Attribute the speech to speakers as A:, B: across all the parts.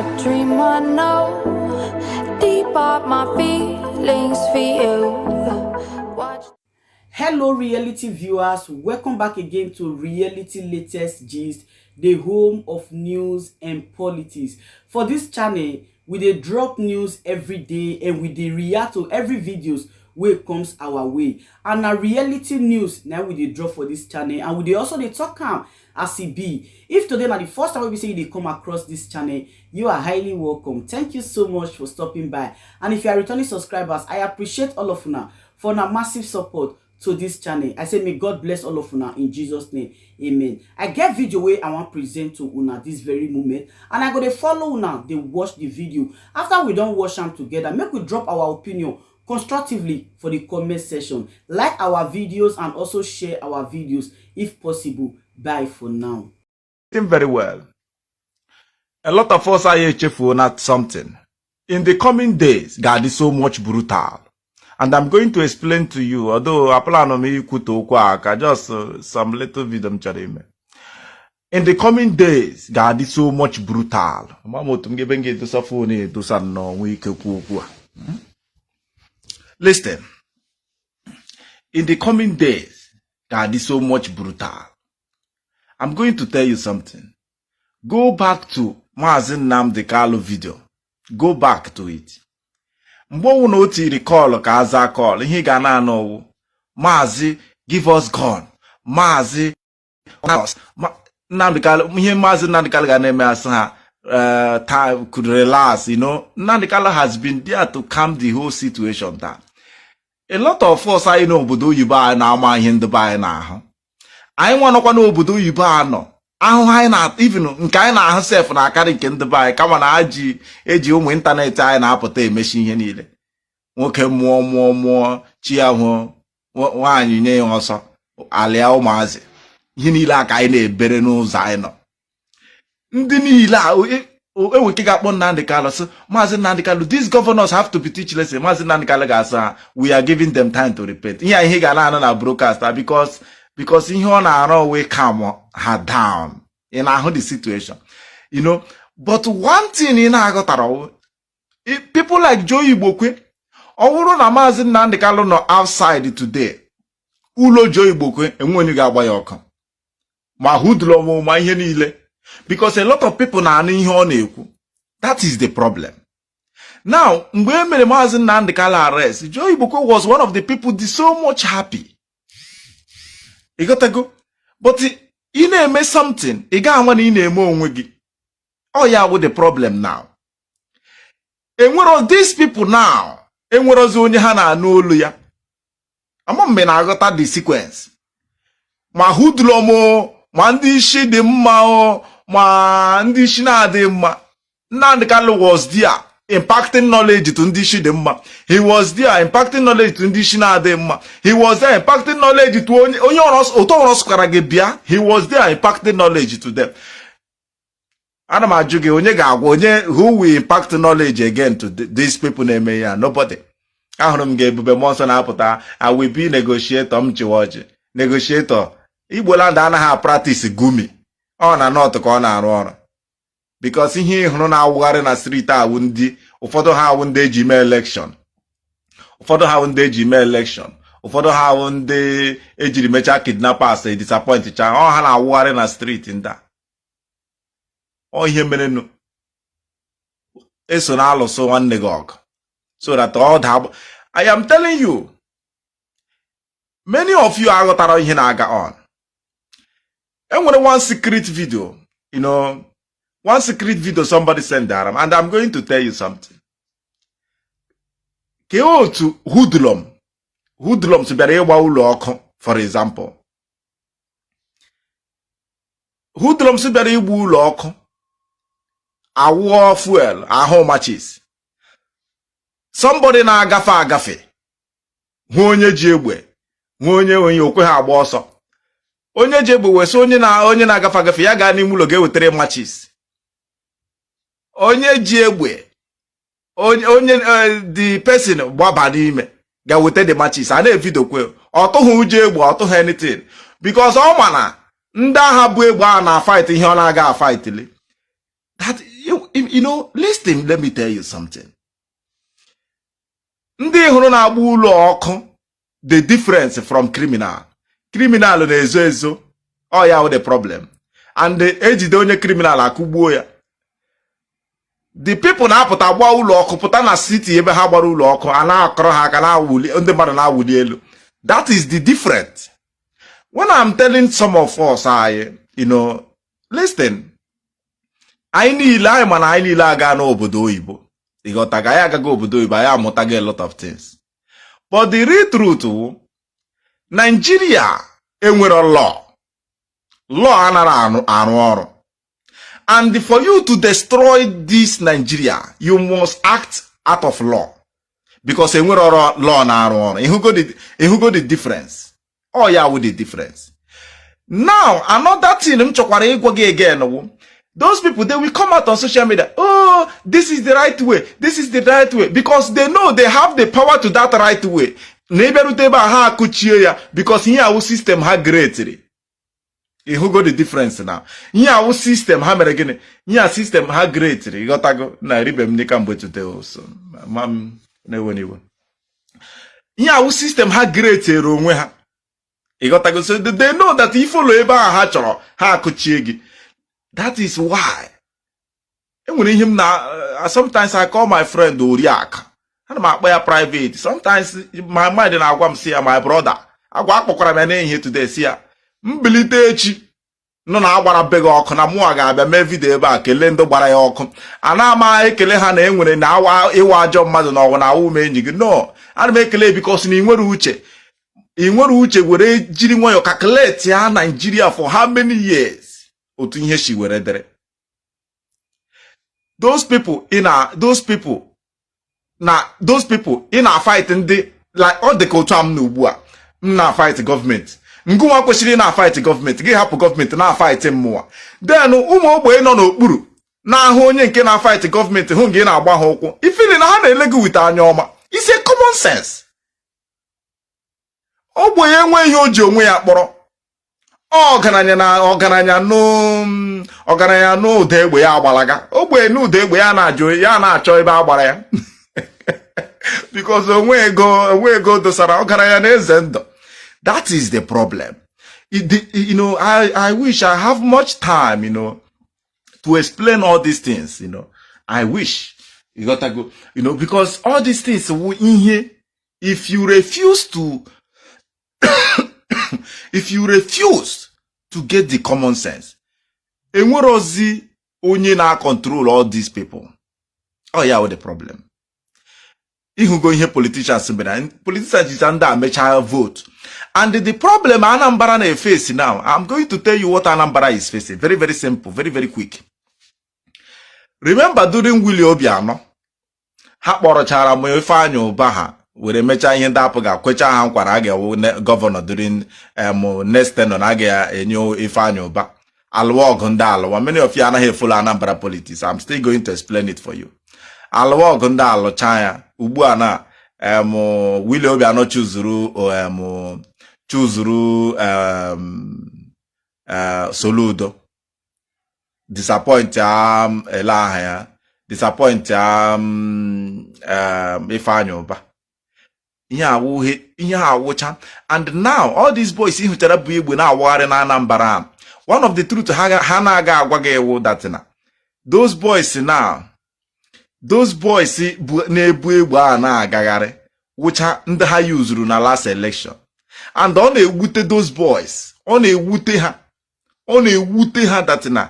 A: a dream I know. Deep up my feelings for you. Watch.
B: Hello reality viewers, welcome back again to Reality Latest Gist, the home of news and politics. For this channel, we dey drop news every day and we dey react to every videos wey comes our way. And na reality news now we dey drop for this channel, and we dey also dey talk am as e be. If today na the first time we say you dey come across this channel, you are highly welcome. Thank you so much for stopping by. And if you are returning subscribers, I appreciate all of una for una massive support to this channel. I say may God bless all of una in Jesus name, amen. I get video wey I want present to una this very moment, and I go dey follow una dey watch the video. After we don watch am together, make we drop our opinion constructively for the comment section. Like our videos and also share our videos if possible. Bye for now.
C: Very well. A lot of us are here cheerful at something. In the coming days, God is so much brutal. And I'm going to explain to you, although I plan on me just some little video. In the coming days, God is so much brutal. Listen. In the coming days, God is so much brutal. I'm going to tell you something. Go back to Mazi Nnamdi Kalu video. Go back to it. Mgbe unu oti recall ka aza call, ihe ga na anọwu. Mazi, give us gun. Mazi, Nnamdi Kalu, ihe Mazi Nnamdi Kalu ga na-eme asị ha time could relax, you know. Nnamdi Kalu has been there to calm the whole situation down. A lot of us are in obodo oyibo anyị na-ama ihe ndị be anyị na-ahụ. Anyị nwanọkwa n'obodo oyibo anọ. Ahụ anyị na even nke anyị na-ahụ sef na akarị nke ndị be anyị kama na eji ụmụ ịntanetị anyị na-apụta emechi ihe niile. Nwoke mụọ chi ya hụ nwaanyị nye ya ọsọ alịa ụmụazị. Ihe niile aka anyị na-ebere n'ụzọ anyị nọ. Ndị niile eweke ga-akpọ Nnamdi Kalu sị Maazị Nnamdi Kalu, these governors have to be teach lesson. Maazị Nnamdi Kalu ga-asị ha, we are giving them time to repent. Ihe ga na-anọ na broadcast because ihe ọ na-arụ we calm her down in the situation, you know. But one thing in agotara, people like Joe Igbokwe, ọwụrụ na Maazị Nnamdi Kalu no outside today, ulo Joe Igbokwe enwenye ga-agba ya ọkụ ma hudlo ma ihe niile, because a lot of people na anụ ihe ọ na-ekwu. That is the problem. Now, mgbe e mere Maazị Nnamdi Kalu arrest, Joe Igbokwe was one of the people so much happy. You got to go. But you na-eme something, ị ga-anwa na ị na-eme onwe gị. Oh yeah, with the problem now. Enwero these people now, enwerozi onye ha na-anụ olu ya. Ama mgbe na-aghọta the sequence. Ma hudlomo, ma ndị isi dị mma, ma ndị isi na-adị mma. Nnamdi Kalu was there impacting knowledge to ndị isi dị mma. He was there impacting knowledge to ndị isi na-adị mma. He was there impacting knowledge to onye oto ọrọsụkwara gị bịa. He was there impacting knowledge to them. Ana m ajụ gị, onye ga-agwa onye who will impact knowledge again to these people na-eme ya? Nobody. Ahụrụ m ga-ebube mmụọ nsọ na-apụta, I will be negotiator m chiwa ọjị. Negotiator Igbo land anaghị practice gumi. Ọ na north ka ọ na-arụ ọrụ. Because ihe hụrụ na-awụgharị na street awụ ndị ụfọdụ ha awụ ndị eji mee election. Ụfọdụ ha awụ ndị eji mee election. Ụfọdụ ha awụ ndị ejiri mecha kidnappers disappoint cha. Ọ ha na-awụgharị na street nda. Ọ ihe mere nụ. Eso na alụsụ nwanne gị ọgụ. So that all that I am telling you, many of you aghọtara ihe na-aga on. Enwere one secret video, you know, one secret video somebody sent there, and I'm going to tell you something. Ke otu hoodlum si bịara ịgba ụlọ ọkụ, for example. Hoodlum si bịara ịgba ụlọ ọkụ, awụọ fuel, ahụ matches. Somebody na-agafe, hụ onye ji egbe, hụ onye okwe ha agba ọsọ. Onye ji egbe wesi onye na-agafe ya gaa n'ime ụlọ ga-ewetere matches. Onye ji egbe, the person gbaba n'ime ga-wete the matches. A na-evido kwe, ọ tụghị uji egbe, ọ tụghị anything, because ọ ma na ndị agha bụ egbe a na fight ihe ọ na-aga fight. That listen, let me tell you something. Ndị hụrụ na-agba ụlọ ọkụ, the difference from criminal. Criminal na-ezo ezo. Oh yeah, the problem. And ejide onye criminal akụgbuo ya. The people na-apụta agba ụlọ ọkụ pụta na city ebe ha gbara ụlọ ọkụ a na-akọrọ ha aka na-awụli ndị mmadụ na-awụli elu. That is the difference. When I'm telling some of us, listen, anyị niile mana anyị niile aga n'obodo oyibo. Ịghọtaga anyị agaghị obodo oyibo, anyị amụtaga a lot of things. But the real truth, Nigeria enwere law anara arụ ọrụ. And for you to destroy this Nigeria, you must act out of law. Because enwere law na arụ ọrụ. Ihugo the difference. Oh yeah, with the difference. Now, another thing I'm chokwara ịgwa gị again, those people, they will come out on social media. Oh, this is the right way. This is the right way. Because they know they have the power to that right way. Because here our system ha greatly. You got the difference now. Here our system ha mere gini. Here system ha greatly. You got to go na ribe mnikambo today also. Mam newe. Here our system ha greatly onwe ha. You got to go. So they know that if follow eba ha choro ha kuchie. That is why. Sometimes I call my friend Oriak. And my private. Sometimes my mind and I see my brother. I walk here today. See, Mbilitechi. No, na agwara beg ọkụ na mụ ga-abịa mee video ebe a kelee ndị gbara ya ọkụ. Ana ma ekele ha na enwere na ịwa ajọ mmadụ na ọgwụ na awụ me enyi gị. No, ana m ekele because na inwere uche. Inwere uche were jiri nwayọ calculate ya Nigeria for how many years. Otu ihe shi were dere. Those people in a fight ndị like all the culture am n'ugbu a na fight government. Ngụwa kwesịrị na fight government, gị hapụ government na fight mmụọ. Then ụmụ ogbenye nọ n'okpuru na ahụ onye nke na fight government hụ ngị na-agba ha ụkwụ. Ifili na ha na-ele gị wit anya ọma. It's a common sense. Ogbenye enwe ihe o ji onwe ya kpọrọ. Ọgaranya n'ụda egbe ya agbalaga. Ogbenye n'ụda egbe ya na-ajụ ya na-achọ ebe agbara ya. Because onwe ego dosara ọgaranya na-eze ndụ. That is the problem. I wish I have much time, to explain all these things, I wish. You gotta go, because all these things in here, if you refuse to get the common sense, enwerozi onye na control all these people. Oh yeah, what the problem? Ihu go ihe politicians is under a vote. And the problem Anambra na face now, I'm going to tell you what Anambra is facing. Very, very simple, very, very quick. Remember during Willie Obiano, ha kpọrọchara m Ifeanyi Uba ha were mecha ihe ndị apụ ga-kwecha ha nkwara aga governor during next tenure na aga enyo Ifeanyi Uba. Alụwa ọgụ ndị alụwa. Many of you anaghị follow Anambra politics. I'm still going to explain it for you. Alụwa ọgụ ndị alụcha ya ugbu a na Willie Obiano chuzuru Soludo, disappoint Elahaya, disappoint Ifeanyi Uba. And now all these boys who tell we now warring Anambra. One of the truth Hanaga Wagawo that now. Those boys now, Nebu na Gagare, which ndị ha used na last election. And on a wute those boys, on a wute ha that na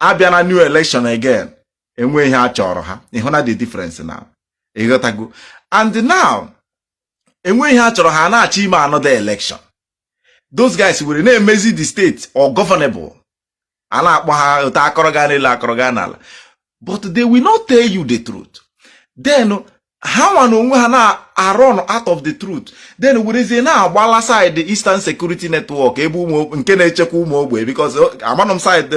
C: Abiana new election again. And when ha chọrọ ha, the difference now. And now, and when ha chọrọ ha na achieve another election. Those guys will name the state or governable. But they will not tell you the truth. Then how are run out of the truth? Then we say now while side the Eastern Security Network, because Amanum side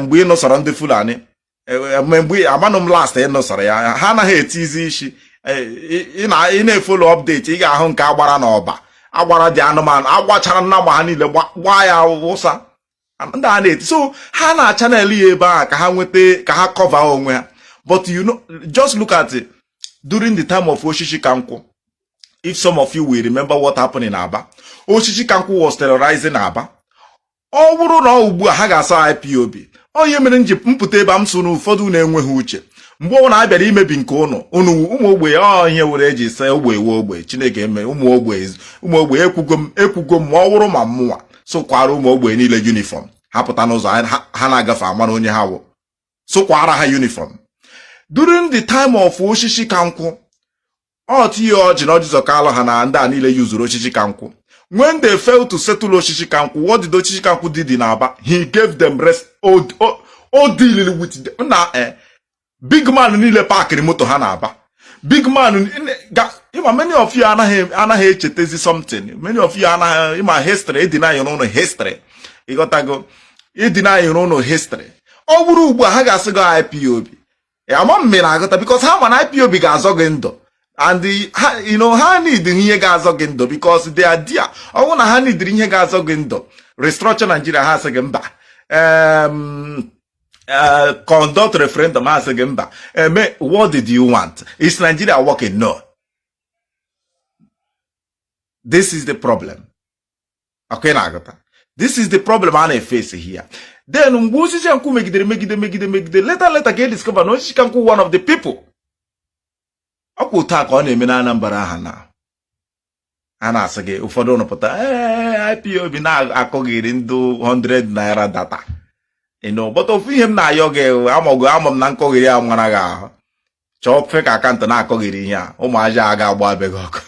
C: we no surround the Fulani. Amanum last no sorry. Hana hate easy in a full update. Iga honka wara no oba. Awara the anoman. Awachara na mahani why wosa. So Hana channel back. Ha cover onwe. But you know, just look at it. During the time of Oshishi Kanku, if some of you will remember what happened in Aba, Oshishi Kanku was terrorizing Aba. Ọ bụrụ na ugbu a ha ga-asa IPOB. Onye mere nji mpụta ebe m so n'ụfọdụ na-enweghị uche. Mgbe ọ na-abịara imebi nke ụnụ ụmụ ogbe ihe were eji se ogbe ewe ogbe Chineke eme ụmụ ogbe ekwugo m ma ọ bụrụ ma mmụọ sụkwara ụmụ ogbe niile uniform ha pụta n'ụzọ ha na-agafe amara onye ha wụ sụkwara ha uniform. During the time of Oshishi Kanku, tinye ọjị na ọjị zọkalụ ha na ndị a niile yuzuru Oshishi Kanku. When they failed to settle Oshishi Kanku, what did Oshishi Kanku did in Aba? He gave them rest. Dealing with them. Big man niile park moto ha na Aba. Big man, many of you anaghị echetezi something. Many of you anaghị history, deny your own history. You got to go, deny your own history. Ọ bụrụ ugbu a ha ga-asị go IPOB. Ama mmiri agụta because ha mana IPOB ga-azọ gị ndụ. And ha need ihe ga-azọ gị ndụ because they are there. Ọ bụrụ na ha need ihe ga-azọ gị ndụ. Restructure Nigeria ha sị gị mba. Conduct referendum ha sị gị mba. What did you want? Is Nigeria working? No. This is the problem. Okay, na-agụta. This is the problem a na-efesi here. Then mgbe Oshishi Kanku megide later ka discover na Oshishi Kanku one of the people. Ọ kwụ taa ka ọ na-eme na Anambra aha na a na-asị gị ụfọdụ ụnụpụta IPOB na-akọghịrị ndị 100 naira data but ofu ihe m na-ayọ gị ama m na nkọghịrị a nwara gị ahụ chọọ fake akaụntụ na-akọghịrị ihe a ụmụ aja aga agba be gị ọkụ